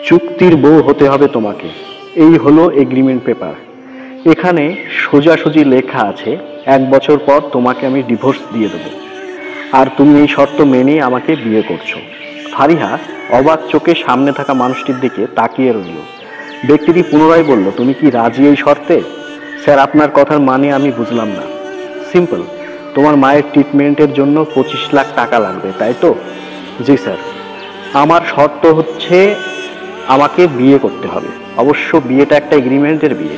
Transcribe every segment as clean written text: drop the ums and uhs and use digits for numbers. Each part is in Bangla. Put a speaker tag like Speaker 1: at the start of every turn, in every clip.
Speaker 1: চুক্তির বউ হতে হবে তোমাকে, এই হলো এগ্রিমেন্ট পেপার। এখানে সোজাসুজি লেখা আছে 1 বছর পর তোমাকে আমি ডিভোর্স দিয়ে দেবো, আর তুমি এই শর্ত মেনে আমাকে বিয়ে করছো। ফারিহা অবাক চোখে সামনে থাকা মানুষটির দিকে তাকিয়ে রইল। ব্যক্তিটি পুনরায় বলল, তুমি কি রাজি এই শর্তে? স্যার, আপনার কথার মানে আমি বুঝলাম না। সিম্পল, তোমার মায়ের ট্রিটমেন্টের জন্য 25 লাখ টাকা লাগবে, তাই তো? জি স্যার। আমার শর্ত হচ্ছে আমাকে বিয়ে করতে হবে। অবশ্য বিয়েটা একটা এগ্রিমেন্টের বিয়ে।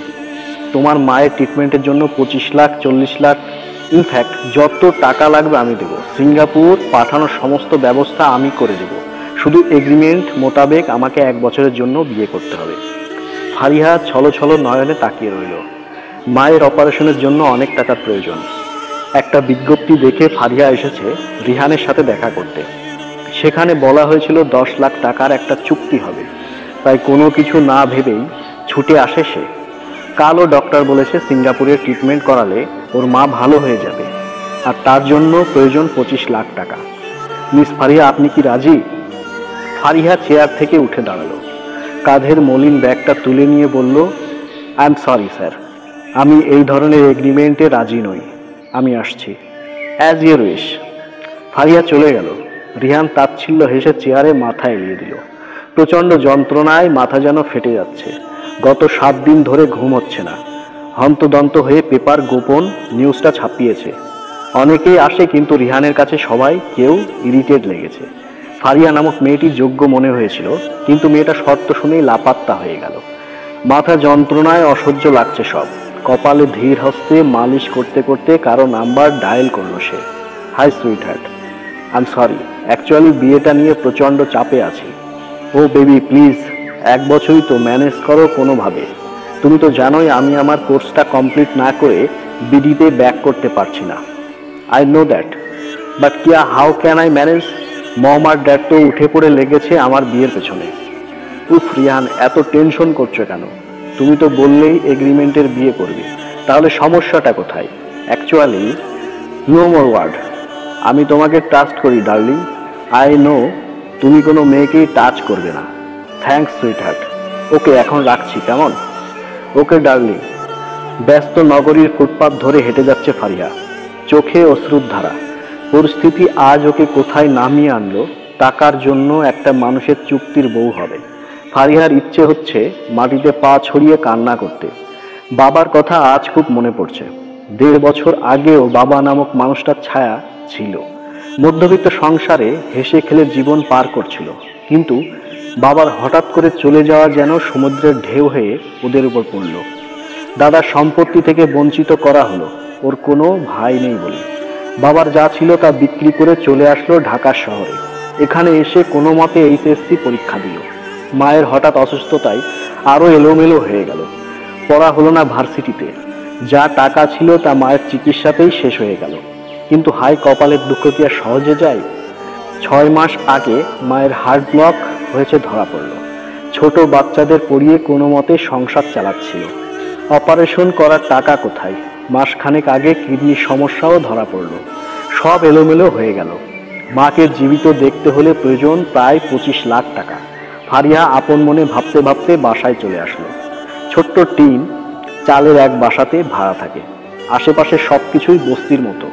Speaker 1: তোমার মায়ের ট্রিটমেন্টের জন্য 25 লাখ, 40 লাখ, ইনফ্যাক্ট যত টাকা লাগবে আমি দেবো। সিঙ্গাপুর পাঠানোর সমস্ত ব্যবস্থা আমি করে দেব। শুধু এগ্রিমেন্ট মোতাবেক আমাকে 1 বছরের জন্য বিয়ে করতে হবে। ফারিহা ছলো ছলো নয়নে তাকিয়ে রইল। মায়ের অপারেশনের জন্য অনেক টাকার প্রয়োজন। একটা বিজ্ঞপ্তি দেখে ফারিহা এসেছে রিহানের সাথে দেখা করতে। সেখানে বলা হয়েছিল 10 লাখ টাকার একটা চুক্তি হবে। তাই কোনো কিছু না ভেবেই ছুটে আসে সে। কালও ডক্টর বলেছে সিঙ্গাপুরে ট্রিটমেন্ট করালে ওর মা ভালো হয়ে যাবে, আর তার জন্য প্রয়োজন 25 লাখ টাকা। মিস ফারিহা, আপনি কি রাজি? ফারিহা চেয়ার থেকে উঠে দাঁড়ালো, কাঁধের মলিন ব্যাগটা তুলে নিয়ে বলল, আই এম সরি স্যার, আমি এই ধরনের এগ্রিমেন্টে রাজি নই। আমি আসছি। As your wish. ফারিহা চলে গেল। রিহান তাচ্ছিল্য হেসে চেয়ারে মাথা এলিয়ে দিল। প্রচণ্ড যন্ত্রণায় মাথা যেন ফেটে যাচ্ছে। গত 7 দিন ধরে ঘুম হচ্ছে না। হন্তদন্ত হয়ে পেপার গোপন নিউজটা ছাপিয়েছে। অনেকেই আসে, কিন্তু রিহানের কাছে সবাই কেউ ইরিটেট লেগেছে। ফারিয়া নামক মেয়েটি যোগ্য মনে হয়েছিল, কিন্তু মেয়েটা শর্ত শুনেই লাপাত্তা হয়ে গেল। মাথা যন্ত্রণায় অসহ্য লাগছে সব। কপালে ধীর হস্তে মালিশ করতে করতে কারো নাম্বার ডায়াল করলো সে। Hi sweetheart, I am sorry, actually বিয়েটা নিয়ে প্রচণ্ড চাপে আছি। ও বেবি প্লিজ, 1 বছরই তো, ম্যানেজ করো কোনোভাবে। তুমি তো জানোই আমি আমার কোর্সটা কমপ্লিট না করে বিডিতে ব্যাক করতে পারছি না। আই নো দ্যাট, বাট কিয়া how can I manage? Mom আর ড্যাড তো উঠে পড়ে লেগেছে আমার বিয়ের পেছনে। উফ রিহান, এত টেনশন করছো কেন? তুমি তো বললেই এগ্রিমেন্টের বিয়ে করবে, তাহলে সমস্যাটা কোথায়? অ্যাকচুয়ালি নো মোর ওয়ার্ড, আমি তোমাকে ট্রাস্ট করি ডার্লিং। আই নো তুমি কোনো মেয়েকেই টাচ করবে না। Thanks sweet heart. ওকে, এখন রাখছি, কেমন? ওকে ডার্লিং। ব্যস্ত নগরীর ফুটপাত ধরে হেঁটে যাচ্ছে ফারিহা, চোখে অশ্রুর ধারা। পরিস্থিতি আজ ওকে কোথায় নামিয়ে আনলো। টাকার জন্য একটা মানুষের চুক্তির বউ হবে। ফারিহার ইচ্ছে হচ্ছে মাটিতে পা ছড়িয়ে কান্না করতে। বাবার কথা আজ খুব মনে পড়ছে। 1.5 বছর আগেও বাবা নামক মানুষটার ছায়া ছিল। মধ্যবিত্ত সংসারে হেসে খেলে জীবন পার করছিল, কিন্তু বাবার হঠাৎ করে চলে যাওয়া যেন সমুদ্রের ঢেউ হয়ে ওদের উপর পড়ল। দাদার সম্পত্তি থেকে বঞ্চিত করা হলো, ওর কোনো ভাই নেই বলে। বাবার যা ছিল তা বিক্রি করে চলে আসলো ঢাকা শহরে। এখানে এসে কোনো মতে এইচএসসি পরীক্ষা দিল। মায়ের হঠাৎ অসুস্থতায় আরও এলোমেলো হয়ে গেল। পড়া হলো না ভার্সিটিতে। যা টাকা ছিল তা মায়ের চিকিৎসাতেই শেষ হয়ে গেল। কিন্তু হাই কপালের দুঃখ কি আর সহজে যায়? 6 মাস আগে মায়ের হার্ট ব্লক হয়েছে ধরা পড়ল। ছোট বাচ্চাদের পড়িয়ে কোনো মতে সংসার চালাচ্ছিল। অপারেশন করার টাকা কোথায়? মাসখানেক আগে কিডনির সমস্যাও ধরা পড়ল। সব এলোমেলো হয়ে গেল। মাকে জীবিত দেখতে হলে প্রয়োজন প্রায় 25 লাখ টাকা। ফারিয়া আপন মনে ভাবতে ভাবতে বাসায় চলে আসলো। ছোট্ট টিন চালের এক বাসাতে ভাড়া থাকে। আশেপাশে সবকিছুই বস্তির মতো।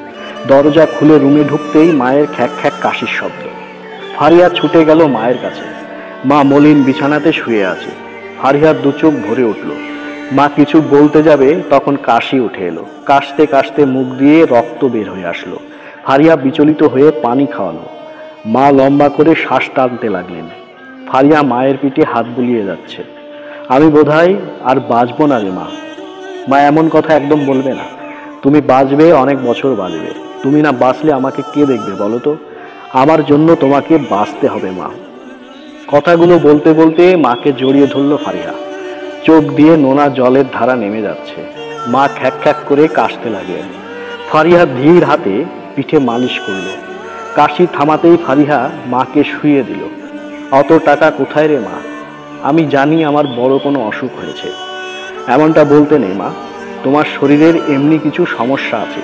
Speaker 1: দরজা খুলে রুমে ঢুকতেই মায়ের খ্যাক খ্যাক কাশির শব্দ। ফারিয়া ছুটে গেল মায়ের কাছে। মা মলিন বিছানাতে শুয়ে আছে। ফারিয়ার দু চোখ ভরে উঠল। মা কিছু বলতে যাবে, তখন কাশি উঠে এলো। কাশতে কাশতে মুখ দিয়ে রক্ত বের হয়ে আসলো। ফারিয়া বিচলিত হয়ে পানি খাওয়ালো। মা লম্বা করে শ্বাস টানতে লাগলেন। ফারিয়া মায়ের পিঠে হাত বুলিয়ে যাচ্ছে। আমি বোধহয় আর বাঁচবো না রে মা। মা, এমন কথা একদম বলবে না। তুমি বাঁচবে, অনেক বছর বাঁচবে। তুমি না বাঁচলে আমাকে কে দেখবে বলো তো? আমার জন্য তোমাকে বাঁচতে হবে মা। কথাগুলো বলতে বলতে মাকে জড়িয়ে ধরল ফারিয়া। চোখ দিয়ে নোনা জলের ধারা নেমে যাচ্ছে। মা খ্যাক খ্যাক করে কাশতে লাগলেন। ফারিহা ধীর হাতে পিঠে মালিশ করল। কাশি থামাতেই ফারিহা মাকে শুইয়ে দিল। অত টাকা কোথায় রে মা? আমি জানি আমার বড় কোনো অসুখ হয়েছে। এমনটা বলতে নেই মা, তোমার শরীরের এমনি কিছু সমস্যা আছে।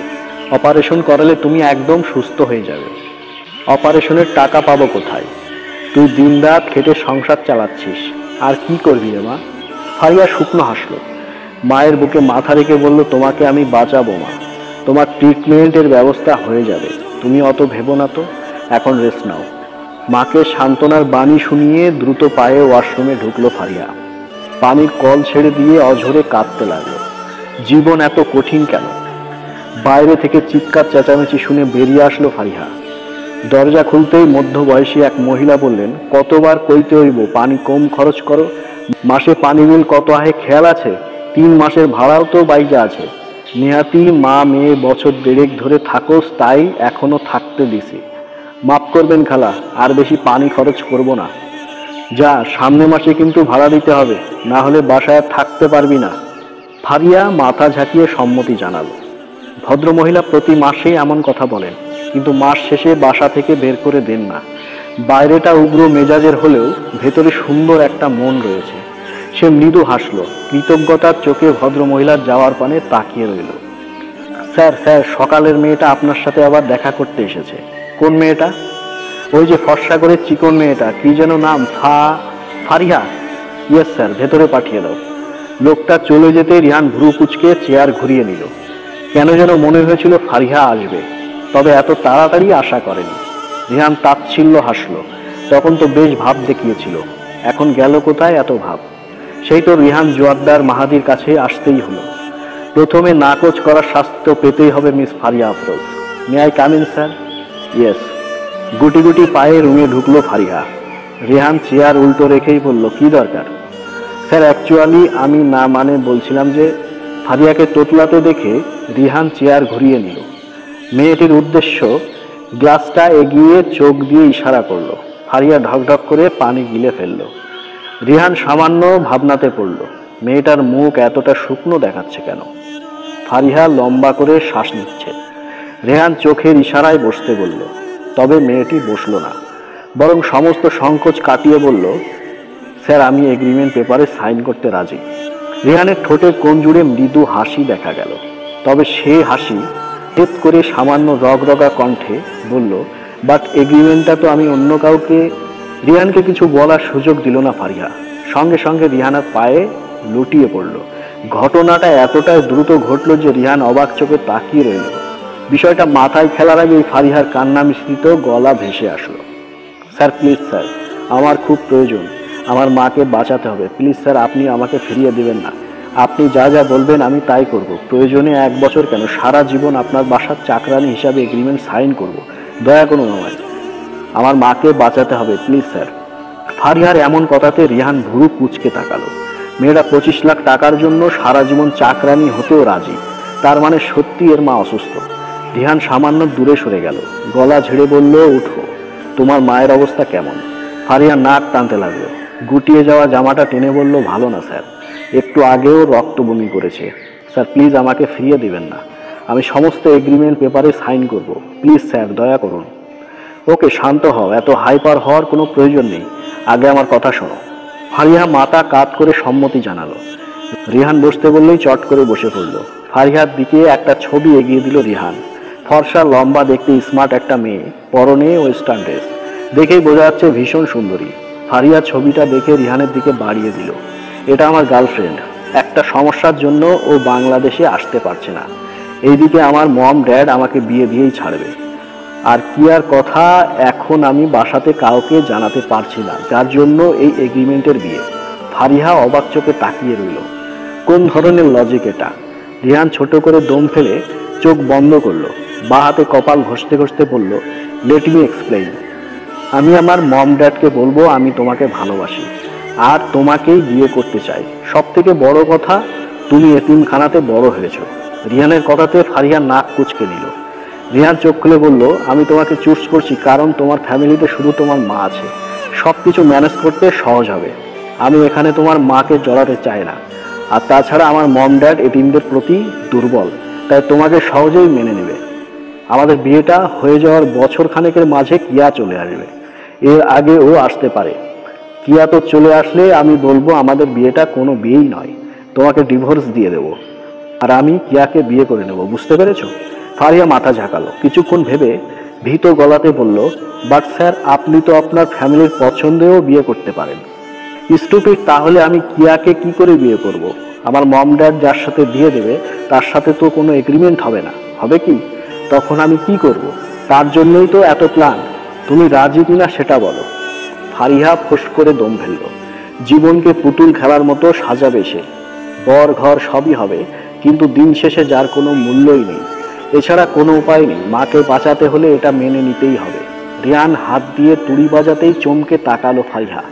Speaker 1: অপারেশন করালে তুমি একদম সুস্থ হয়ে যাবে। অপারেশনের টাকা পাবো কোথায়? তুই দিনরাত খেটে সংসার চালাচ্ছিস, আর কি করবি রে মা? ফারিয়া শুকনো হাসলো, মায়ের বুকে মাথা রেখে বলল, তোমাকে আমি বাঁচাবো মা, তোমার ট্রিটমেন্টের ব্যবস্থা হয়ে যাবে, তুমি অত ভেবো না তো, এখন রেস্ট নাও। মাকে সান্ত্বনার বাণী শুনিয়ে দ্রুত পায়ে ওয়াশরুমে ঢুকলো ফারিয়া। পানির কল ছেড়ে দিয়ে অঝরে কাঁদতে লাগলো। জীবন এত কঠিন কেন? বাইরে থেকে চিৎকার চেঁচামেচি শুনে বেরিয়ে আসলো ফারিহা। দরজা খুলতেই মধ্যবয়সী এক মহিলা বললেন, কতবার কইতে হইব পানি কম খরচ করো, মাসে পানি বিল কত আহে খেয়াল আছে? 3 মাসের ভাড়াও তো বাইজা আছে। নেহাতি মা মেয়ে বছর 1.5 ধরে থাকোস, তাই এখনো থাকতে দিছি। মাফ করবেন খালা, আর বেশি পানি খরচ করব না। যা, সামনে মাসে কিন্তু ভাড়া দিতে হবে, না হলে বাসায় থাকতে পারবি না। ফারিয়া মাথা ঝাঁকিয়ে সম্মতি জানালো। ভদ্রমহিলা প্রতি মাসেই এমন কথা বলেন, কিন্তু মাস শেষে বাসা থেকে বের করে দেন না। বাইরেটা উগ্র মেজাজের হলেও ভেতরে সুন্দর একটা মন রয়েছে। সে মৃদু হাসলো, কৃতজ্ঞতার চোখে ভদ্রমহিলার যাওয়ার পানে তাকিয়ে রইল। স্যার স্যার, সকালের মেয়েটা আপনার সাথে আবার দেখা করতে এসেছে। কোন মেয়েটা? ওই যে ফর্সা করে চিকন মেয়েটা, কি যেন নাম? ফারিহা? ইয়েস স্যার, ভেতরে পাঠিয়ে দাও। লোকটা চলে যেতে রিহান ভ্রু কুচকে চেয়ার ঘুরিয়ে নিল। কেন যেন মনে হয়েছিল ফারিহা আসবে, তবে এত তাড়াতাড়ি আশা করেনি। রিহান তাচ্ছিল্য হাসলো, তখন তো বেশ ভাব দেখিয়েছিল, এখন গেল কোথায় এত ভাব? সেই তো রিহান জোয়ারদার মাহাদির কাছে আসতেই হলো। প্রথমে নাকচ করার শাস্তি পেতেই হবে miss Fariya Afroz. May I come in sir? Yes. গুটি গুটি পায়ে রুমে ঢুকলো ফারিহা। রেহান চেয়ার উল্টো রেখেই বলল, কি দরকার? স্যার অ্যাকচুয়ালি আমি না মানে বলছিলাম যে। ফারিয়াকে তোতলাতে দেখে রিহান চেয়ার ঘুরিয়ে নিল। মেয়েটির উদ্দেশ্য গ্লাসটা এগিয়ে চোখ দিয়ে ইশারা করলো। ফারিয়া ঢকঢক করে পানি গিলে ফেলল। রিহান সামান্য ভাবনাতে পড়ল, মেয়েটার মুখ এতটা শুকনো দেখাচ্ছে কেন? ফারিহা লম্বা করে শ্বাস নিচ্ছে। রেহান চোখের ইশারায় বসতে বলল, তবে মেয়েটি বসলো না, বরং সমস্ত সংকোচ কাটিয়ে বলল, স্যার আমি এগ্রিমেন্ট পেপারে সাইন করতে রাজি। রেহানের ঠোঁটের কোণ জুড়ে মৃদু হাসি দেখা গেল, তবে সে হাসি টেপ করে সামান্য রগরগা কণ্ঠে বলল, বাট এগ্রিমেন্টটা তো আমি অন্য কাউকে। রিহানকে কিছু বলার সুযোগ দিল না ফারিহা, সঙ্গে সঙ্গে রিহানের পায়ে লুটিয়ে পড়ল। ঘটনাটা এতটাই দ্রুত ঘটল যে রিহান অবাক চোখে তাকিয়ে রইল। বিষয়টা মাথায় খেলার আগেই ফারিহার কান্না মিশ্রিত গলা ভেসে আসলো। স্যার প্লিজ স্যার, আমার খুব প্রয়োজন, আমার মাকে বাঁচাতে হবে, প্লিজ স্যার আপনি আমাকে ফিরিয়ে দেবেন না। আপনি যা যা বলবেন আমি তাই করব, প্রয়োজনে 1 বছর কেন, সারা জীবন আপনার বাসার চাকরানি হিসাবে এগ্রিমেন্ট সাইন করব, দয়া করুন আমায়, আমার মাকে বাঁচাতে হবে প্লিজ স্যার। ফারিহার এমন কথাতে রিহান ভুরু কুঁচকে তাকালো। মেয়েরা 25 লাখ টাকার জন্য সারা জীবন চাকরানি হতেও রাজি, তার মানে সত্যি এর মা অসুস্থ। রিহান সামান্য দূরে সরে গেল, গলা ঝেড়ে বলল, উঠো, তোমার মায়ের অবস্থা কেমন? ফারিহা নাক টানতে লাগলো, গুটিয়ে যাওয়া জামাটা টেনে বলল, ভালো না স্যার, একটু আগেও রক্ত বমি করেছে। স্যার প্লিজ আমাকে ফিরিয়ে দিবেন না, আমি সমস্ত এগ্রিমেন্ট পেপারে সাইন করব, প্লিজ স্যার দয়া করুন। ওকে শান্ত হও, এত হাইপার হওয়ার কোনো প্রয়োজন নেই, আগে আমার কথা শোনো। ফারিহা মাথা কাত করে সম্মতি জানালো। রিহান বসতে বললেই চট করে বসে পড়ল। ফারিহার দিকে একটা ছবি এগিয়ে দিল রিহান। ফর্সা, লম্বা, দেখতে স্মার্ট একটা মেয়ে, পরনে ওয়েস্টার্ন ড্রেস, দেখেই বোঝা যাচ্ছে ভীষণ সুন্দরী। ফারিহা ছবিটা দেখে রিহানের দিকে বাড়িয়ে দিল। এটা আমার গার্লফ্রেন্ড, একটা সমস্যার জন্য ও বাংলাদেশে আসতে পারছে না, এইদিকে আমার মম ড্যাড আমাকে বিয়ে দিয়েই ছাড়বে। আর কিয়ার কথা এখন আমি বাসাতে কাউকে জানাতে পারছি না, যার জন্য এই এগ্রিমেন্টের বিয়ে। ফারিহা অবাক চোখে তাকিয়ে রইল। কোন ধরনের লজিক এটা? রিহান ছোট করে দম ফেলে চোখ বন্ধ করলো, বা হাতে কপাল ঘষতে ঘষতে বলল, লেট মি এক্সপ্লেইন। আমি আমার মম ড্যাডকে বলবো আমি তোমাকে ভালোবাসি আর তোমাকেই বিয়ে করতে চাই। সব থেকে বড় কথা, তুমি এতিমখানাতে বড় হয়েছ। রিহানের কথাতে ফারিহা নাক কুঁচকে নিল। রিহান চোখ খুলে বলল, আমি তোমাকে চুজ করছি কারণ তোমার ফ্যামিলিতে শুধু তোমার মা আছে, সব কিছু ম্যানেজ করতে সহজ হবে। আমি এখানে তোমার মাকে জড়াতে চাই না, আর তাছাড়া আমার মম ড্যাড এতিমদের প্রতি দুর্বল, তাই তোমাকে সহজেই মেনে নেবে। আমাদের বিয়েটা হয়ে যাওয়ার বছর খানেকের মাঝে কিয়া চলে আসবে, এর আগে ও আসতে পারে। কিয়া তো চলে আসলে আমি বলবো আমাদের বিয়েটা কোনো বিয়েই নয়, তোমাকে ডিভোর্স দিয়ে দেব, আর আমি কিয়াকে বিয়ে করে নেব, বুঝতে পেরেছো? ফারিয়া মাথা ঝাঁকালো, কিছুক্ষণ ভেবে ভীত গলাতে বলল, বাট স্যার আপনি তো আপনার ফ্যামিলির পছন্দেও বিয়ে করতে পারেন। স্টুপিড, তাহলে আমি কিয়াকে কি করে বিয়ে করব? আমার মম ড্যাড যার সাথে বিয়ে দেবে তার সাথে তো কোনো এগ্রিমেন্ট হবে না, হবে কি? তখন আমি কি করব? তার জন্যই তো এত প্ল্যান। তুমি রাজি কিনা সেটা বলো। ফারিহা ফোঁস করে দম ফেলল। জীবনকে পুতুল খেলার মতো সাজাবে সে, বর ঘর সবই হবে, কিন্তু দিন শেষে যার কোনো মূল্যই নেই। এছাড়া কোনো উপায় নেই, মাকে বাঁচাতে হলে এটা মেনে নিতেই হবে। রিয়ান হাত দিয়ে তুড়ি বাজাতেই চমকে তাকালো ফারিহা।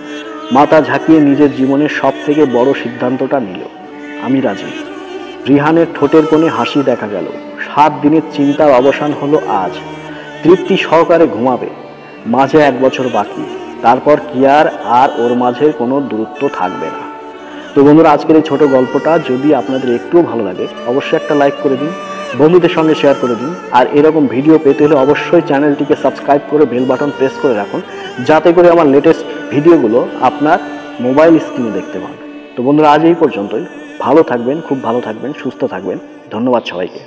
Speaker 1: মাথা ঝাঁকিয়ে নিজের জীবনের সব থেকে বড় সিদ্ধান্তটা নিল। আমি রাজি। রিহানের ঠোঁটের কোণে হাসি দেখা গেল। 7 দিনের চিন্তার অবসান হলো আজ। তৃপ্তি সহকারে ঘুমাবে। মাঝে 1 বছর বাকি, তারপর কিয়ার আর ওর মাঝে কোনো দূরত্ব থাকবে না। তো বন্ধুরা, আজকের এই ছোট গল্পটা যদি আপনাদের একটুও ভালো লাগে অবশ্যই একটা লাইক করে দিন, বন্ধুদের সঙ্গে শেয়ার করে দিন। আর এরকম ভিডিও পেতে হলে অবশ্যই চ্যানেলটিকে সাবস্ক্রাইব করে বেল বাটন প্রেস করে রাখুন, যাতে করে আমার লেটেস্ট ভিডিওগুলো আপনার মোবাইল স্ক্রিনে দেখতে পান। তো বন্ধুরা, আজ এই পর্যন্তই। ভালো থাকবেন, খুব ভালো থাকবেন, সুস্থ থাকবেন। ধন্যবাদ সবাইকে।